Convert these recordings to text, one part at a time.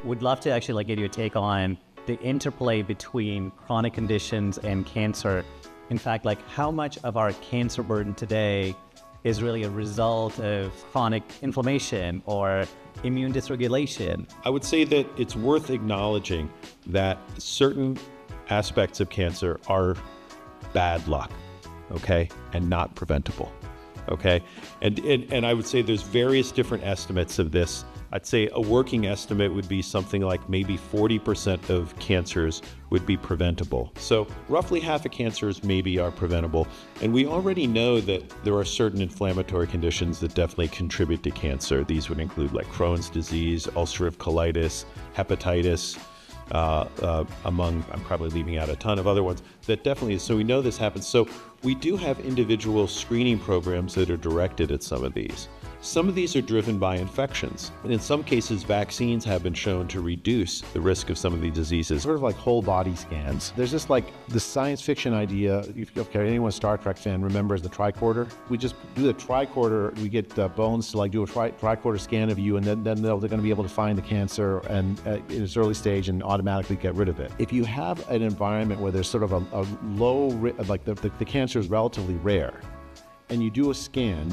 Would love to actually get your take on the interplay between chronic conditions and cancer. In fact, how much of our cancer burden today is really a result of chronic inflammation or immune dysregulation? I would say that it's worth acknowledging that certain aspects of cancer are bad luck, okay, and not preventable, okay? And I would say there's various different estimates of this. I'd say a working estimate would be something like maybe 40% of cancers would be preventable. So roughly half of cancers maybe are preventable. And we already know that there are certain inflammatory conditions that definitely contribute to cancer. These would include Crohn's disease, ulcerative colitis, hepatitis, among, I'm probably leaving out a ton of other ones, that definitely is. So we know this happens. So we do have individual screening programs that are directed at some of these. Some of these are driven by infections. And in some cases, vaccines have been shown to reduce the risk of some of these diseases. Sort of like whole body scans. There's just the science fiction idea. Okay, anyone Star Trek fan remembers the tricorder? We just do the tricorder, we get bones to do a tricorder scan of you, and then they're going to be able to find the cancer and in its early stage and automatically get rid of it. If you have an environment where there's sort of a low, the cancer is relatively rare, and you do a scan,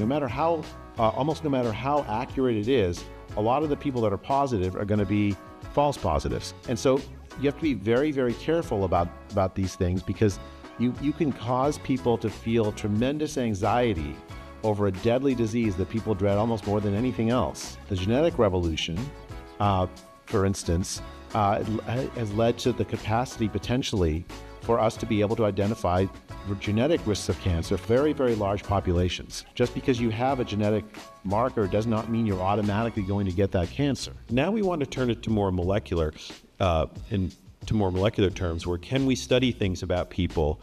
almost no matter how accurate it is, a lot of the people that are positive are going to be false positives. And so you have to be very, very careful about these things, because you can cause people to feel tremendous anxiety over a deadly disease that people dread almost more than anything else. The genetic revolution, for instance, has led to the capacity potentially for us to be able to identify genetic risks of cancer for very, very large populations. Just because you have a genetic marker does not mean you're automatically going to get that cancer. Now we want to turn it to more molecular, into more molecular terms, where can we study things about people,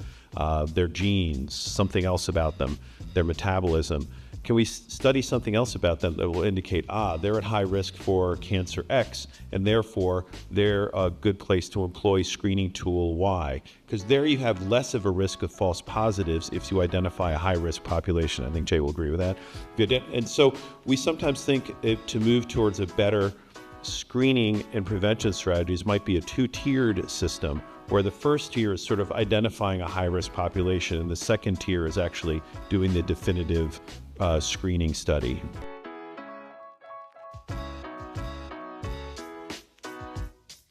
their genes, something else about them, their metabolism? Can we study something else about them that will indicate, they're at high risk for cancer X, and therefore they're a good place to employ screening tool Y? Because there you have less of a risk of false positives if you identify a high-risk population. I think Jay will agree with that. And so we sometimes think to move towards a better screening and prevention strategies might be a two-tiered system, where the first tier is sort of identifying a high-risk population, and the second tier is actually doing the definitive screening study.